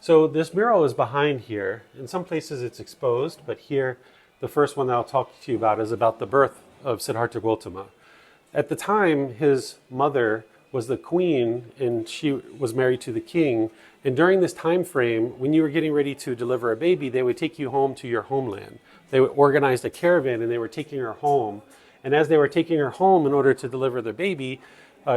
So this mural is behind here. In some places it's exposed, but here, the first one that I'll talk to you about is about the birth of Siddhartha Gautama. At the time, his mother was the queen and she was married to the king. And during this time frame, when you were getting ready to deliver a baby, they would take you home to your homeland. They organized a caravan and they were taking her home. And as they were taking her home in order to deliver the baby,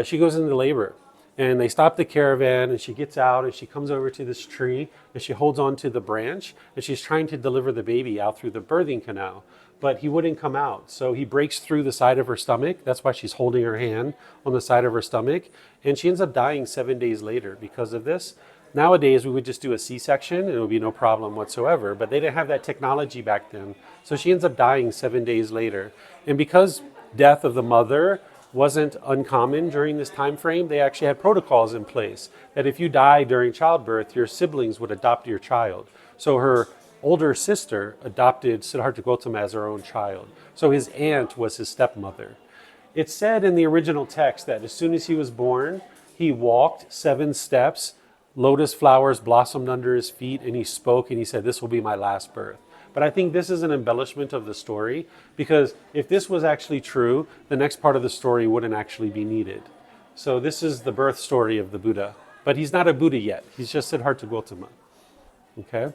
she goes into labor. And they stop the caravan and she gets out and she comes over to this tree and she holds on to the branch and she's trying to deliver the baby out through the birthing canal. But he wouldn't come out. So he breaks through the side of her stomach. That's why she's holding her hand on the side of her stomach. And she ends up dying 7 days later because of this. Nowadays, we would just do a C-section and it would be no problem whatsoever. But they didn't have that technology back then. So she ends up dying 7 days later. And because death of the mother wasn't uncommon during this time frame, they actually had protocols in place that if you die during childbirth, your siblings would adopt your child. So her older sister adopted Siddhartha Gautama as her own child. So his aunt was his stepmother. It's said in the original text that as soon as he was born, he walked 7 steps, lotus flowers blossomed under his feet, and he spoke and he said, "This will be my last birth." But I think this is an embellishment of the story, because if this was actually true, the next part of the story wouldn't actually be needed. So this is the birth story of the Buddha. But he's not a Buddha yet. He's just Siddhartha Gautama. Okay?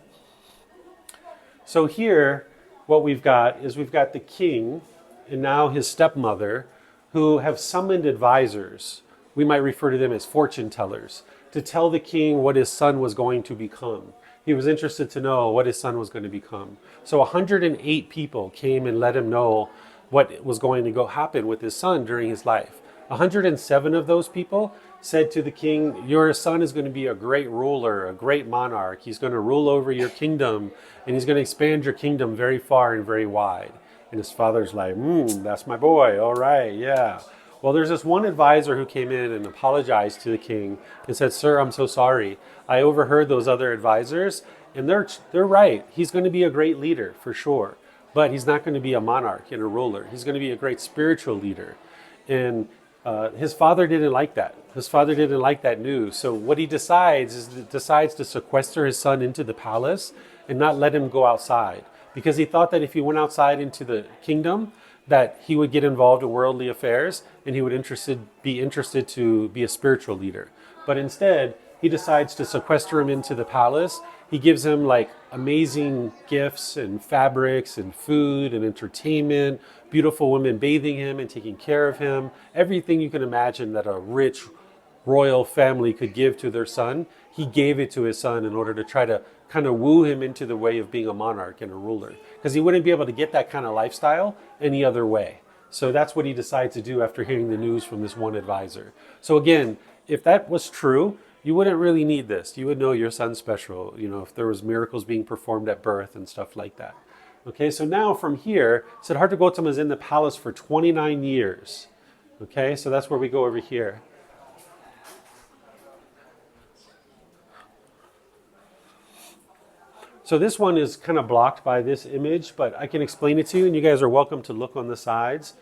So here, what we've got is we've got the king and now his stepmother who have summoned advisors. We might refer to them as fortune tellers, to tell the king what his son was going to become. He was interested to know what his son was going to become. So 108 people came and let him know what was going to go happen with his son during his life. 107 of those people said to the king, "Your son is going to be a great ruler, a great monarch. He's going to rule over your kingdom, and he's going to expand your kingdom very far and very wide." And his father's like, "That's my boy. All right, yeah." Well, there's this one advisor who came in and apologized to the king and said, "Sir, I'm so sorry. I overheard those other advisors, and they're right. He's going to be a great leader for sure, but he's not going to be a monarch and a ruler. He's going to be a great spiritual leader." And his father didn't like that. His father didn't like that news. So what he decides to sequester his son into the palace and not let him go outside, because he thought that if he went outside into the kingdom, that he would get involved in worldly affairs and he would be interested to be a spiritual leader. But instead, he decides to sequester him into the palace. He gives him like amazing gifts and fabrics and food and entertainment, beautiful women bathing him and taking care of him. Everything you can imagine that a rich royal family could give to their son, he gave it to his son in order to try to kind of woo him into the way of being a monarch and a ruler, because he wouldn't be able to get that kind of lifestyle any other way. So that's what he decides to do after hearing the news from this one advisor. So again, if that was true, you wouldn't really need this. You would know your son's special, if there was miracles being performed at birth and stuff like that. Okay, so now from here, Siddhartha Gautama is in the palace for 29 years. Okay, so that's where we go over here. So this one is kind of blocked by this image, but I can explain it to you, and you guys are welcome to look on the sides.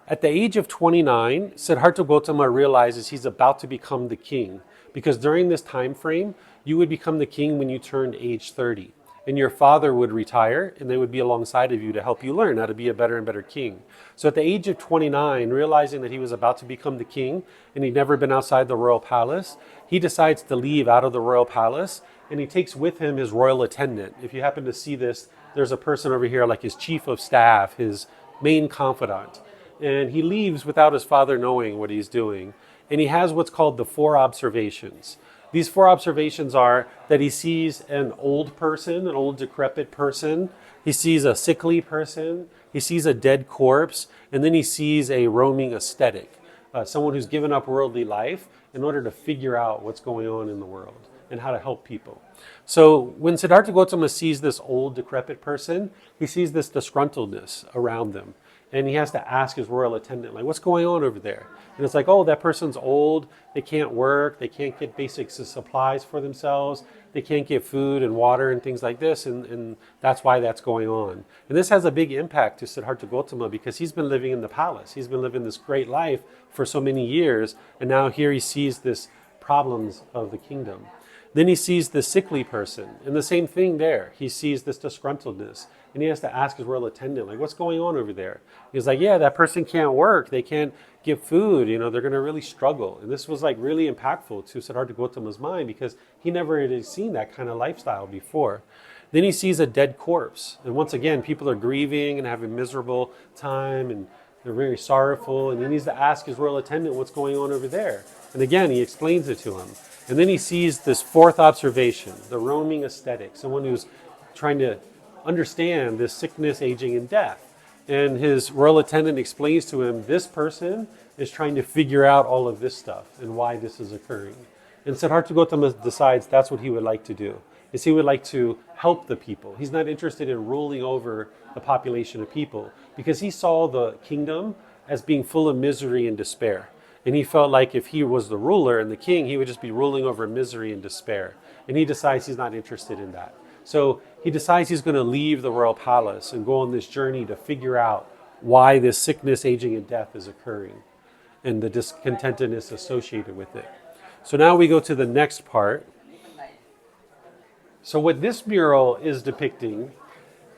At the age of 29, Siddhartha Gautama realizes he's about to become the king, because during this time frame, you would become the king when you turned age 30. And your father would retire, and they would be alongside of you to help you learn how to be a better and better king. So at the age of 29, realizing that he was about to become the king, and he'd never been outside the royal palace, he decides to leave out of the royal palace, and he takes with him his royal attendant. If you happen to see this, there's a person over here like his chief of staff, his main confidant. And he leaves without his father knowing what he's doing. And he has what's called the 4 observations. These 4 observations are that he sees an old person, an old decrepit person. He sees a sickly person. He sees a dead corpse. And then he sees a roaming ascetic, someone who's given up worldly life in order to figure out what's going on in the world and how to help people. So when Siddhartha Gautama sees this old decrepit person, he sees this disgruntledness around them. And he has to ask his royal attendant, like, what's going on over there? And it's like, oh, that person's old. They can't work. They can't get basic supplies for themselves. They can't get food and water and things like this. And that's why that's going on. And this has a big impact to Siddhartha Gautama, because he's been living in the palace. He's been living this great life for so many years. And now here he sees this problems of the kingdom. Then he sees the sickly person, and the same thing there. He sees this disgruntledness, and he has to ask his royal attendant, like, what's going on over there? He's like, yeah, that person can't work. They can't get food. They're going to really struggle. And this was like really impactful to Siddhartha Gautama's mind because he never had seen that kind of lifestyle before. Then he sees a dead corpse. And once again, people are grieving and having miserable time, and they're very sorrowful. And he needs to ask his royal attendant what's going on over there. And again, he explains it to him. And then he sees this fourth observation, the roaming ascetic, someone who's trying to understand this sickness, aging, and death. And his royal attendant explains to him, this person is trying to figure out all of this stuff and why this is occurring. And Siddhartha Gautama decides that's what he would like to do, is he would like to help the people. He's not interested in ruling over the population of people because he saw the kingdom as being full of misery and despair. And he felt like if he was the ruler and the king, he would just be ruling over misery and despair. And he decides he's not interested in that. So he decides he's going to leave the royal palace and go on this journey to figure out why this sickness, aging, and death is occurring and the discontentedness associated with it. So now we go to the next part. So what this mural is depicting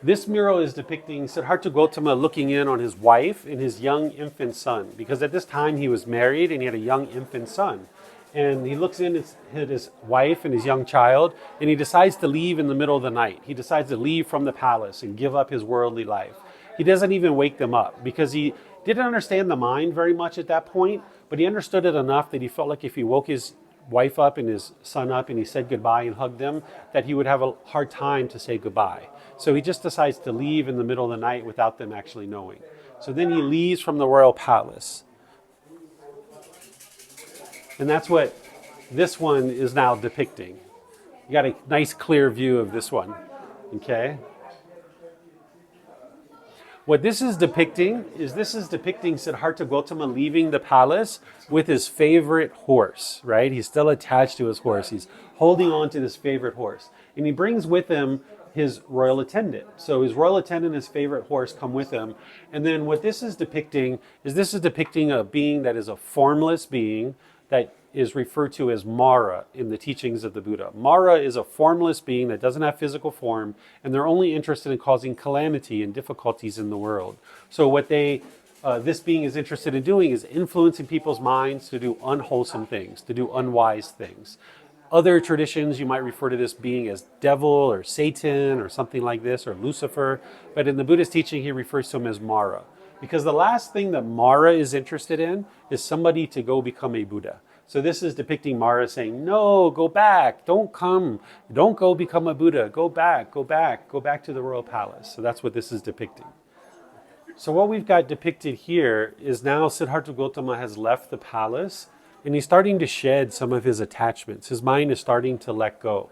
Siddhartha Gautama looking in on his wife and his young infant son, because at this time he was married and he had a young infant son. And he looks in at his wife and his young child, and he decides to leave in the middle of the night. He decides to leave from the palace and give up his worldly life. He doesn't even wake them up because he didn't understand the mind very much at that point, but he understood it enough that he felt like if he woke his wife up and his son up and he said goodbye and hugged them, that he would have a hard time to say goodbye. So he just decides to leave in the middle of the night without them actually knowing. So then he leaves from the royal palace. And that's what this one is now depicting. You got a nice clear view of this one, okay? What this is depicting Siddhartha Gautama leaving the palace with his favorite horse, right? He's still attached to his horse. He's holding on to this favorite horse. And he brings with him his royal attendant. So his royal attendant and his favorite horse come with him. And then what this is depicting a being that is a formless being that is referred to as Mara in the teachings of the Buddha. Mara is a formless being that doesn't have physical form, and they're only interested in causing calamity and difficulties in the world. So what this being is interested in doing is influencing people's minds to do unwholesome things, to do unwise things. Other traditions, you might refer to this being as devil or Satan or something like this, or Lucifer. But in the Buddhist teaching, he refers to him as Mara. Because the last thing that Mara is interested in is somebody to go become a Buddha. So this is depicting Mara saying, no, go back, don't come, don't go become a Buddha, go back to the royal palace. So that's what this is depicting. So what we've got depicted here is now Siddhartha Gautama has left the palace and he's starting to shed some of his attachments. His mind is starting to let go.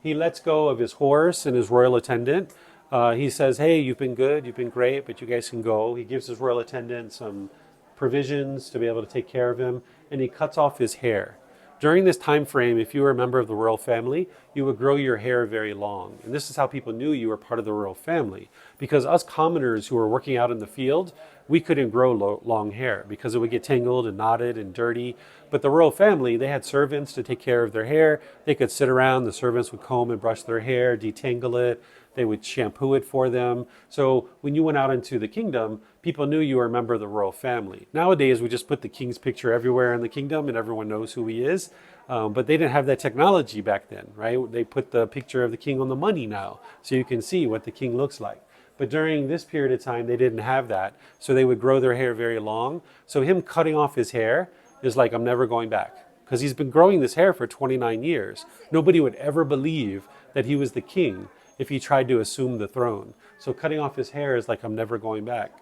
He lets go of his horse and his royal attendant. He says, hey, you've been good, you've been great, but you guys can go. He gives his royal attendant some provisions to be able to take care of him, and he cuts off his hair. During this time frame, if you were a member of the royal family, you would grow your hair very long. And this is how people knew you were part of the royal family. Because us commoners who were working out in the field, we couldn't grow long hair because it would get tangled and knotted and dirty. But the royal family, they had servants to take care of their hair. They could sit around, the servants would comb and brush their hair, detangle it. They would shampoo it for them. So when you went out into the kingdom, people knew you were a member of the royal family. Nowadays, we just put the king's picture everywhere in the kingdom and everyone knows who he is. But they didn't have that technology back then, right? They put the picture of the king on the money now, so you can see what the king looks like. But during this period of time, they didn't have that. So they would grow their hair very long. So him cutting off his hair is like, I'm never going back. Because he's been growing this hair for 29 years. Nobody would ever believe that he was the king if he tried to assume the throne. So cutting off his hair is like, I'm never going back.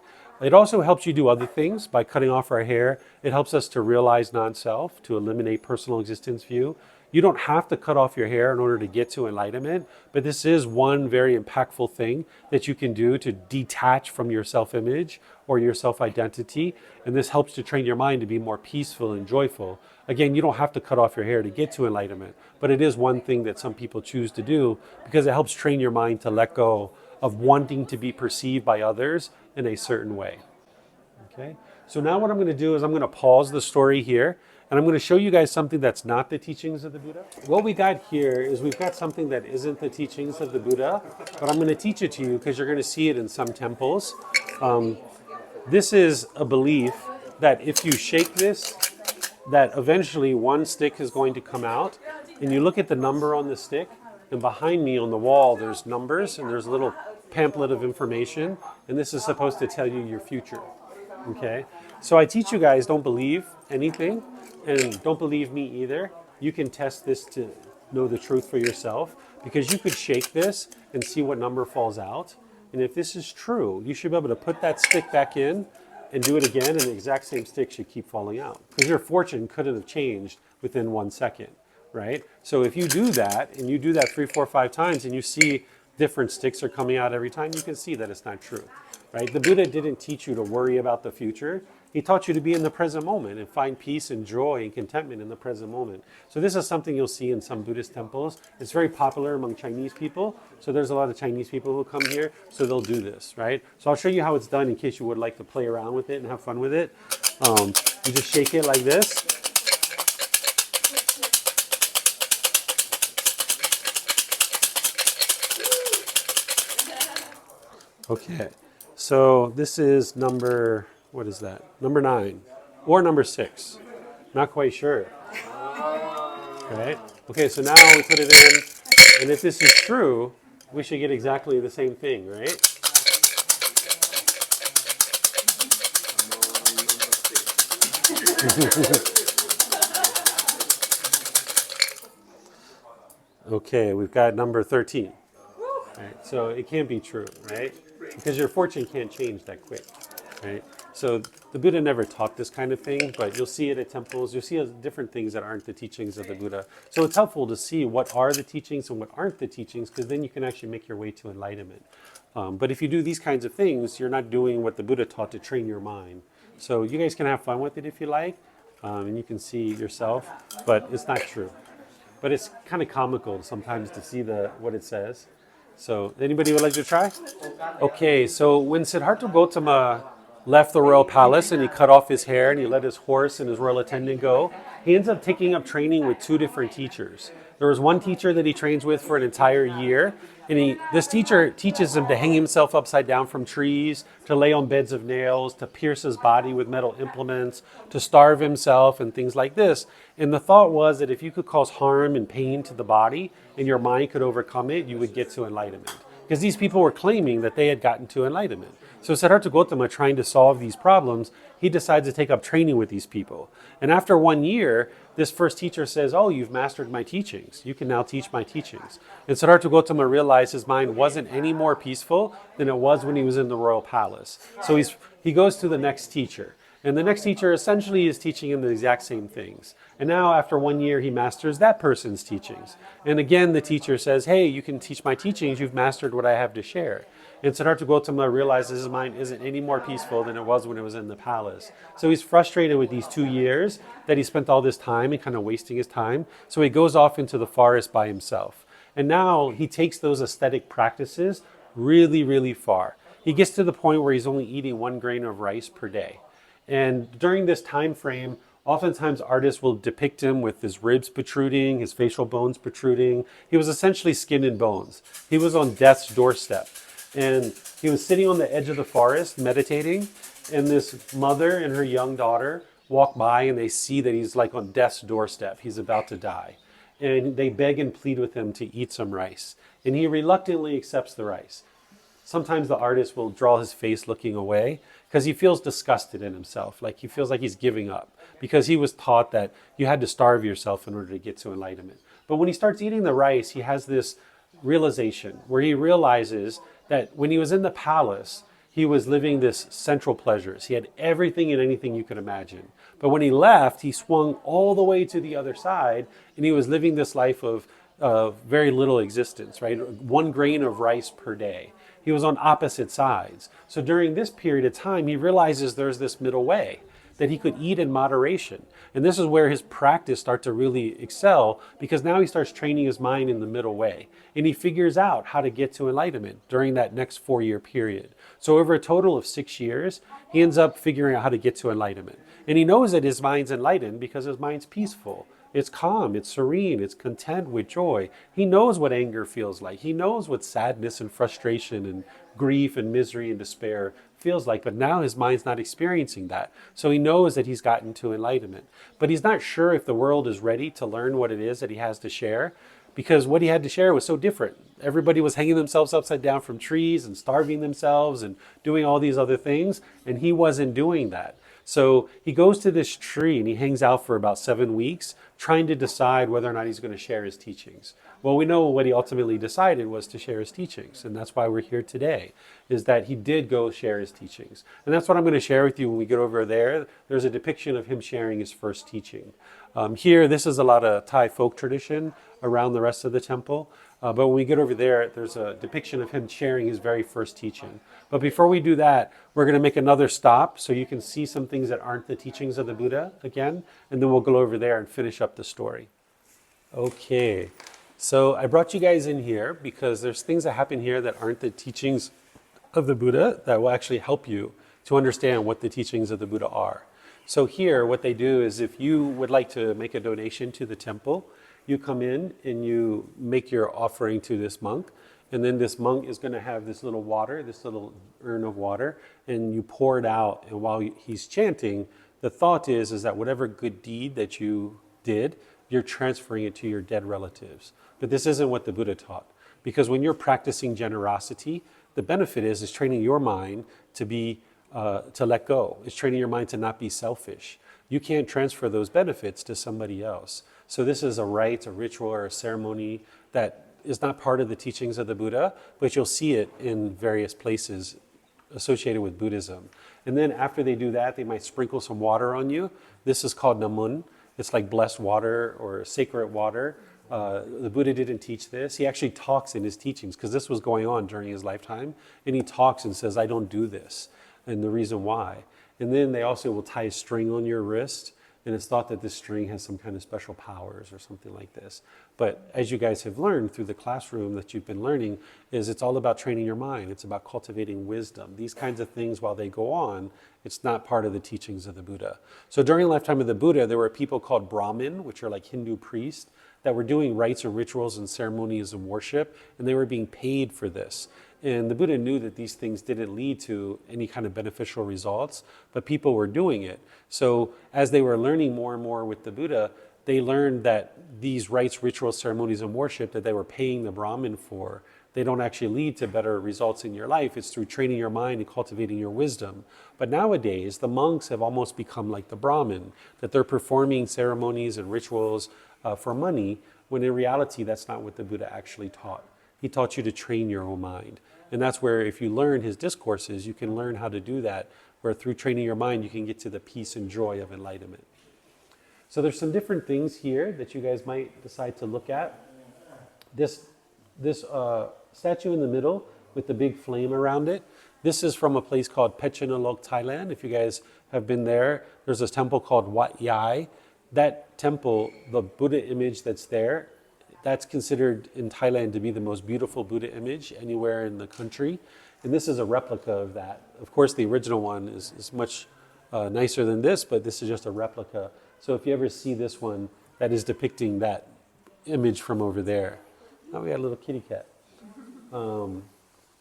It also helps you do other things by cutting off our hair. It helps us to realize non-self, to eliminate personal existence view. You don't have to cut off your hair in order to get to enlightenment, but this is one very impactful thing that you can do to detach from your self-image or your self-identity. And this helps to train your mind to be more peaceful and joyful. Again, you don't have to cut off your hair to get to enlightenment, but it is one thing that some people choose to do because it helps train your mind to let go of wanting to be perceived by others in a certain way. Okay? So now what I'm going to do is I'm going to pause the story here, And I'm going to show you guys something that's not the teachings of the Buddha. What we got here is we've got something that isn't the teachings of the Buddha, but I'm going to teach it to you because you're going to see it in some temples. This is a belief that if you shake this, that eventually one stick is going to come out, and you look at the number on the stick, and behind me on the wall there's numbers and there's a little pamphlet of information, and this is supposed to tell you your future. Okay? So I teach you guys, don't believe anything, and don't believe me either. You can test this to know the truth for yourself, because you could shake this and see what number falls out. And if this is true, you should be able to put that stick back in and do it again, and the exact same stick should keep falling out. Because your fortune couldn't have changed within 1 second, right? So if you do that, and you do that 3, 4, 5 times, and you see different sticks are coming out every time, you can see that it's not true, right? The Buddha didn't teach you to worry about the future. He taught you to be in the present moment and find peace and joy and contentment in the present moment. So this is something you'll see in some Buddhist temples. It's very popular among Chinese people. So there's a lot of Chinese people who come here, so they'll do this, right? So I'll show you how it's done in case you would like to play around with it and have fun with it. You just shake it like this. Okay, so this is number, what is that? Number 9 or number 6. Not quite sure. Right? Okay, so now we put it in, and if this is true, we should get exactly the same thing, right? Okay, we've got number 13. Right, so it can't be true, right? Because your fortune can't change that quick, right? So the Buddha never taught this kind of thing, but you'll see it at temples. You'll see different things that aren't the teachings of the Buddha. So it's helpful to see what are the teachings and what aren't the teachings, because then you can actually make your way to enlightenment. But if you do these kinds of things, you're not doing what the Buddha taught to train your mind. So you guys can have fun with it if you like, and you can see yourself, but it's not true. But it's kind of comical sometimes to see what it says. So anybody would like to try? Okay, so when Siddhartha Gautama left the royal palace and he cut off his hair and he let his horse and his royal attendant go, he ends up taking up training with 2 different teachers. There was one teacher that he trains with for an entire year, and this teacher teaches him to hang himself upside down from trees, to lay on beds of nails, to pierce his body with metal implements, to starve himself, and things like this. And the thought was that if you could cause harm and pain to the body and your mind could overcome it, you would get to enlightenment. Because these people were claiming that they had gotten to enlightenment. So Siddhartha Gautama, trying to solve these problems, he decides to take up training with these people. And after 1 year, this first teacher says, "Oh, you've mastered my teachings. You can now teach my teachings." And Siddhartha Gautama realized his mind wasn't any more peaceful than it was when he was in the royal palace. So he goes to the next teacher. And the next teacher essentially is teaching him the exact same things. And now after 1 year, he masters that person's teachings. And again, the teacher says, "Hey, you can teach my teachings. You've mastered what I have to share." And Siddhartha Gautama realizes his mind isn't any more peaceful than it was when it was in the palace. So he's frustrated with these 2 years that he spent all this time and kind of wasting his time. So he goes off into the forest by himself. And now he takes those aesthetic practices really, really far. He gets to the point where he's only eating 1 grain of rice per day. And during this time frame, oftentimes artists will depict him with his ribs protruding, his facial bones protruding. He was essentially skin and bones. He was on death's doorstep. And he was sitting on the edge of the forest meditating, and this mother and her young daughter walk by, and they see that he's like on death's doorstep. He's about to die. And they beg and plead with him to eat some rice. And he reluctantly accepts the rice. Sometimes the artist will draw his face looking away because he feels disgusted in himself, like he feels like he's giving up, because he was taught that you had to starve yourself in order to get to enlightenment. But when he starts eating the rice, he has this realization where he realizes that when he was in the palace, he was living this central pleasures. He had everything and anything you could imagine. But when he left, he swung all the way to the other side, and he was living this life of very little existence, right? 1 grain of rice per day. He was on opposite sides. So during this period of time, he realizes there's this middle way, that he could eat in moderation. And this is where his practice starts to really excel, because now he starts training his mind in the middle way. And he figures out how to get to enlightenment during that next 4-year period. So over a total of 6 years, he ends up figuring out how to get to enlightenment. And he knows that his mind's enlightened because his mind's peaceful. It's calm, it's serene, it's content with joy. He knows what anger feels like. He knows what sadness and frustration and grief and misery and despair feels like, but now his mind's not experiencing that. So he knows that he's gotten to enlightenment. But he's not sure if the world is ready to learn what it is that he has to share, because what he had to share was so different. Everybody was hanging themselves upside down from trees and starving themselves and doing all these other things, and he wasn't doing that. So he goes to this tree and he hangs out for about 7 weeks trying to decide whether or not he's going to share his teachings. Well, we know what he ultimately decided was to share his teachings, and that's why we're here today, is that he did go share his teachings. And that's what I'm going to share with you when we get over there. There's a depiction of him sharing his first teaching. Here, this is a lot of Thai folk tradition around the rest of the temple. But when we get over there, there's a depiction of him sharing his very first teaching. But before we do that, we're going to make another stop so you can see some things that aren't the teachings of the Buddha again, and then we'll go over there and finish up the story. Okay, so I brought you guys in here because there's things that happen here that aren't the teachings of the Buddha that will actually help you to understand what the teachings of the Buddha are. So here, what they do is if you would like to make a donation to the temple, you come in and you make your offering to this monk, and then this monk is going to have this little water, this little urn of water, and you pour it out. And while he's chanting, the thought is that whatever good deed that you did, you're transferring it to your dead relatives. But this isn't what the Buddha taught, because when you're practicing generosity, the benefit is training your mind to be to let go. It's training your mind to not be selfish. You can't transfer those benefits to somebody else. So this is a rite, a ritual, or a ceremony that is not part of the teachings of the Buddha, but you'll see it in various places associated with Buddhism. And then after they do that, they might sprinkle some water on you. This is called namun. It's like blessed water or sacred water. The Buddha didn't teach this. He actually talks in his teachings, because this was going on during his lifetime. And he talks and says, I don't do this, and the reason why. And then they also will tie a string on your wrist, and it's thought that this string has some kind of special powers or something like this. But as you guys have learned through the classroom that you've been learning, is it's all about training your mind. It's about cultivating wisdom. These kinds of things, while they go on, it's not part of the teachings of the Buddha. So during the lifetime of the Buddha, there were people called Brahmin, which are like Hindu priests, that were doing rites and rituals and ceremonies and worship, and they were being paid for this. And the Buddha knew that these things didn't lead to any kind of beneficial results, but people were doing it. So as they were learning more and more with the Buddha, they learned that these rites, rituals, ceremonies, and worship that they were paying the Brahmin for, they don't actually lead to better results in your life. It's through training your mind and cultivating your wisdom. But nowadays, the monks have almost become like the Brahmin, that they're performing ceremonies and rituals for money, when in reality, that's not what the Buddha actually taught. He taught you to train your own mind. And that's where, if you learn his discourses, you can learn how to do that, where through training your mind, you can get to the peace and joy of enlightenment. So there's some different things here that you guys might decide to look at. This statue in the middle with the big flame around it, this is from a place called Pechanalok, Thailand. If you guys have been there, there's a temple called Wat Doi. That temple, the Buddha image that's there, that's considered in Thailand to be the most beautiful Buddha image anywhere in the country. And this is a replica of that. Of course, the original one is much nicer than this, but this is just a replica. So if you ever see this one, that is depicting that image from over there. Now we got a little kitty cat.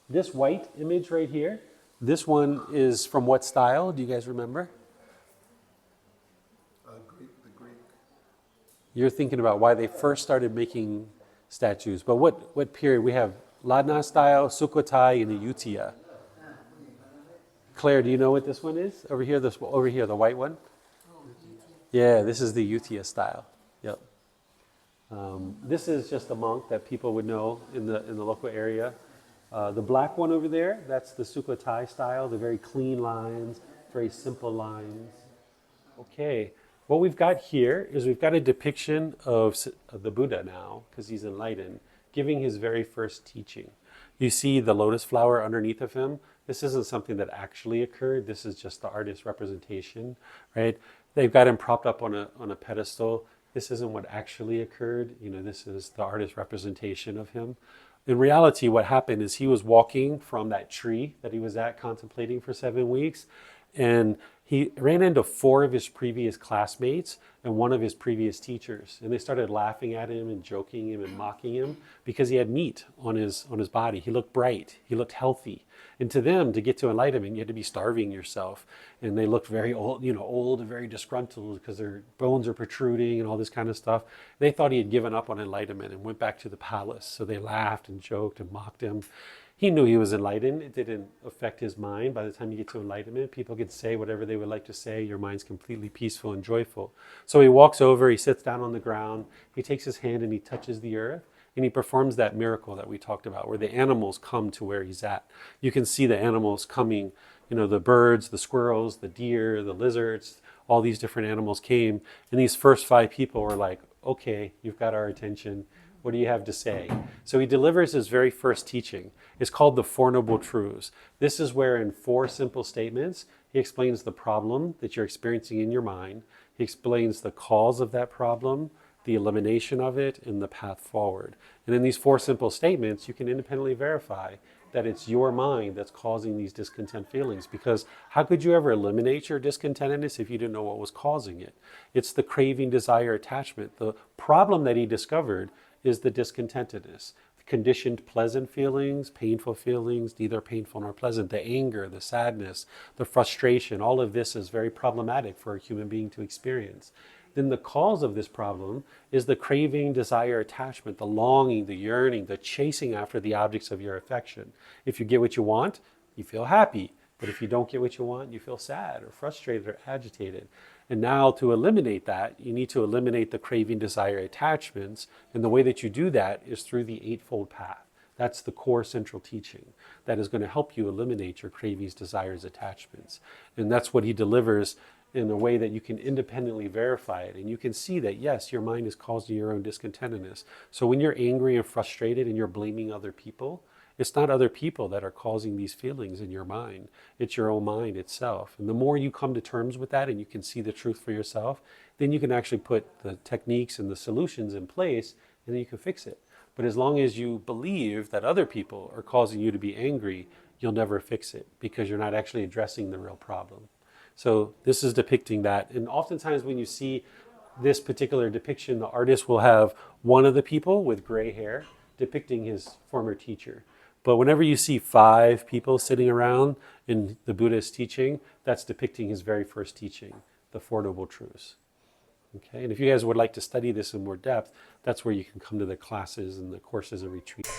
This white image right here, this one is from what style? Do you guys remember? You're thinking about why they first started making statues. But what period? We have Ladna style, Sukhothai, and the Ayutthaya. Claire, do you know what this one is? Over here, the white one? Yeah, this is the Ayutthaya style. Yep. This is just a monk that people would know in the local area. The black one over there, that's the Sukhothai style, the very clean lines, very simple lines. Okay. What we've got here is we've got a depiction of the Buddha now, because he's enlightened, giving his very first teaching. You see the lotus flower underneath of him. This isn't something that actually occurred. This is just the artist's representation, right? They've got him propped up on a pedestal. This isn't what actually occurred. This is the artist's representation of him. In reality, what happened is he was walking from that tree that he was at contemplating for 7 weeks, and He ran into 4 of his previous classmates and 1 of his previous teachers, and they started laughing at him and joking him and mocking him because he had meat on his body. He looked bright, he looked healthy. And to them, to get to enlightenment, you had to be starving yourself. And they looked very old, old and very disgruntled because their bones are protruding and all this kind of stuff. They thought he had given up on enlightenment and went back to the palace. So they laughed and joked and mocked him. He knew he was enlightened. It didn't affect his mind. By the time you get to enlightenment, people can say whatever they would like to say. Your mind's completely peaceful and joyful. So he walks over, he sits down on the ground, he takes his hand and he touches the earth, and he performs that miracle that we talked about, where the animals come to where he's at. You can see the animals coming, the birds, the squirrels, the deer, the lizards, all these different animals came. And these first 5 people were like, okay, you've got our attention. What do you have to say? So he delivers his very first teaching. It's called the Four Noble Truths. This is where in 4 simple statements, he explains the problem that you're experiencing in your mind. He explains the cause of that problem, the elimination of it, and the path forward. And in these 4 simple statements, you can independently verify that it's your mind that's causing these discontent feelings. Because how could you ever eliminate your discontentedness if you didn't know what was causing it? It's the craving, desire, attachment. The problem that he discovered is the discontentedness. Conditioned pleasant feelings, painful feelings, neither painful nor pleasant, the anger, the sadness, the frustration, all of this is very problematic for a human being to experience. Then the cause of this problem is the craving, desire, attachment, the longing, the yearning, the chasing after the objects of your affection. If you get what you want, you feel happy. But if you don't get what you want, you feel sad or frustrated or agitated. And now to eliminate that, you need to eliminate the craving, desire, attachments. And the way that you do that is through the Eightfold Path. That's the core central teaching that is going to help you eliminate your cravings, desires, attachments. And that's what he delivers in a way that you can independently verify it. And you can see that, yes, your mind is causing your own discontentedness. So when you're angry and frustrated and you're blaming other people, it's not other people that are causing these feelings in your mind. It's your own mind itself. And the more you come to terms with that and you can see the truth for yourself, then you can actually put the techniques and the solutions in place, and then you can fix it. But as long as you believe that other people are causing you to be angry, you'll never fix it because you're not actually addressing the real problem. So this is depicting that. And oftentimes when you see this particular depiction, the artist will have one of the people with gray hair depicting his former teacher. But whenever you see 5 people sitting around in the Buddha's teaching, that's depicting his very first teaching, the Four Noble Truths. Okay, and if you guys would like to study this in more depth, that's where you can come to the classes and the courses and retreats.